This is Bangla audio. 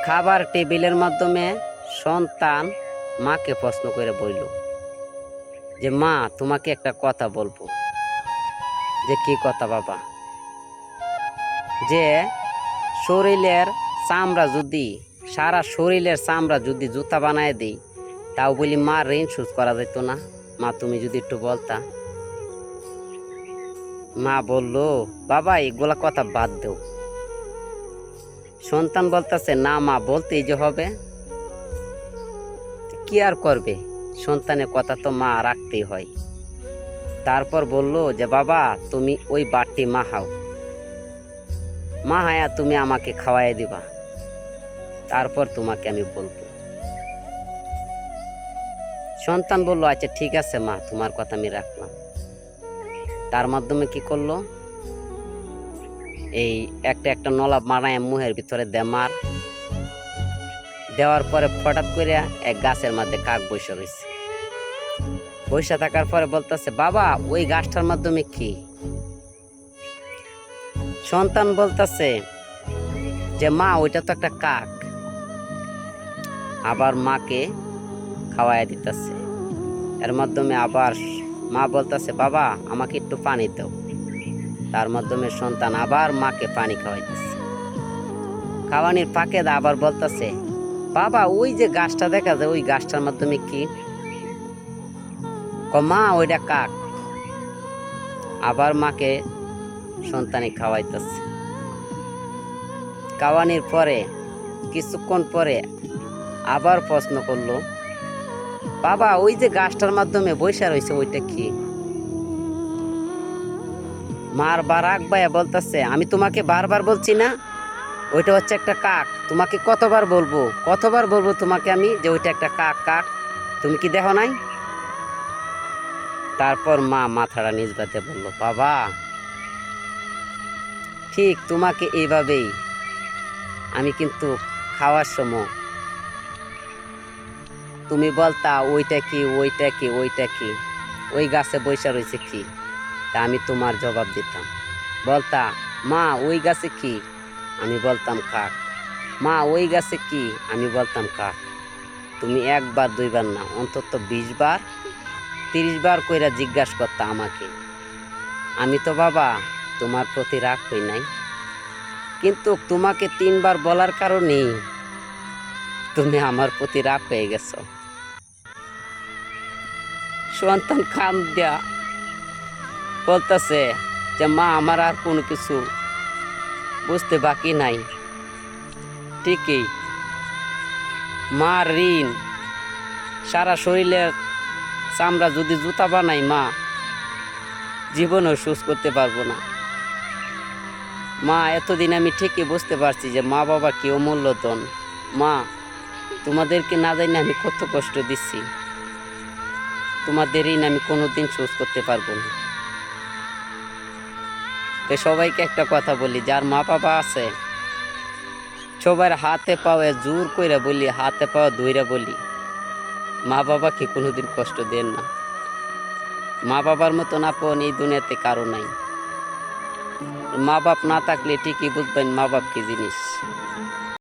খাবার টেবিলের মাধ্যমে সন্তান মাকে প্রশ্ন করে বলল যে মা তোমাকে একটা কথা বলবো। যে কি কথা বাবা? যে শরীরের চামড়া যদি সারা শরীরের চামড়া যদি জুতা বানায় দিই তাও বলি মা ঋণ শোধ করা যেত না? মা তুমি যদি একটু বলতা। মা বলল বাবা এগুলা কথা বাদ দেও। সন্তান বলতেছে না মা বলতেই যে হবে, কি আর করবে, সন্তানের কথা তো মা রাখতেই হয়। তারপর বলল যে বাবা তুমি ওই বাটি মাহাও, মা হায়া তুমি আমাকে খাওয়াই দিবা, তারপর তোমাকে আমি বলবো। সন্তান বলল আচ্ছা ঠিক আছে মা তোমার কথা আমি রাখলাম। তার মাধ্যমে কি করলো, এই একটা একটা নলাব মারায় মুহের ভিতরে মার দেওয়ার পরে হঠাৎ করে এক গাছের মধ্যে কাক বসে রয়েছে। বসে থাকার পরে বলতেছে বাবা ওই গাছটার মাধ্যমে কি? সন্তান বলতেছে যে মা ওইটা তো একটা কাক। আবার মাকে খাওয়াই দিতেছে। এর মাধ্যমে আবার মা বলতেছে বাবা আমাকে একটু পানি দাও। তার মাধ্যমে সন্তান আবার মাকে পানি খাওয়াইতেছে। খাওয়ানির ফাঁকে আবার বলতেছে বাবা ওই যে গাছটা দেখা যায় ওই গাছটার মাধ্যমে কি? মা ওইটা কাক। আবার মাকে সন্তানে খাওয়াইতেছে। খাওয়ানির পরে কিছুক্ষণ পরে আবার প্রশ্ন করলো বাবা ওই যে গাছটার মাধ্যমে বৈশা রয়েছে ওইটা কি? মার বারাক ভাইয়া বলতেছে আমি তোমাকে বারবার বলছি না ওইটা হচ্ছে একটা কাক। তোমাকে কতবার বলবো তোমাকে আমি যে ওইটা একটা কাক। কাক তুমি কি দেখো নাই? তারপর মা মাথাটা নিজ বাতে বলল বাবা ঠিক তোমাকে এইভাবেই আমি কিন্তু খাওয়ার সময় তুমি বলতা ওইটা কি ওইটা কি ওইটা কি, ওই গাছে বৈশা রয়েছে কি, তা আমি তোমার জবাব দিতাম। বলতা মা ওই গাছে কি, আমি বলতাম কাক। মা ওই গাছে কি, আমি বলতাম কাক। তুমি একবার দুইবার না অন্তত 20 বার 30 বার কইরা জিজ্ঞাসা করতা আমাকে। আমি তো বাবা তোমার প্রতি রাগ হই নাই, কিন্তু তোমাকে 3 বার বলার কারণেই তুমি আমার প্রতি রাগ হয়ে গেছো। সন্তান খাম দেয়া বলতেছে যে মা আমার আর কোনো কিছু বুঝতে বাকি নাই। ঠিকই মার ঋণ সারা শরীরের চামড়া যদি জুতা বানাই মা জীবনেও শোধ করতে পারবো না। মা এতদিন আমি ঠিকই বুঝতে পারছি যে মা বাবা কি অমূল্য ধন। মা তোমাদেরকে না জানি আমি কত কষ্ট দিচ্ছি, তোমাদের ঋণ আমি কোনোদিন শোধ করতে পারবো না। তো সবাইকে একটা কথা বলি, যার মা বাবা আছে সবার হাতে পাওয়া জোর কইরা বলি, হাতে পাওয়া ধইরা বলি মা বাবাকে কোনোদিন কষ্ট দেন না। মা বাবার মতন আপন এই দুনিয়াতে কারো নাই। মা বাপ না থাকলে ঠিকই বুঝবেন মা বাপ কি জিনিস।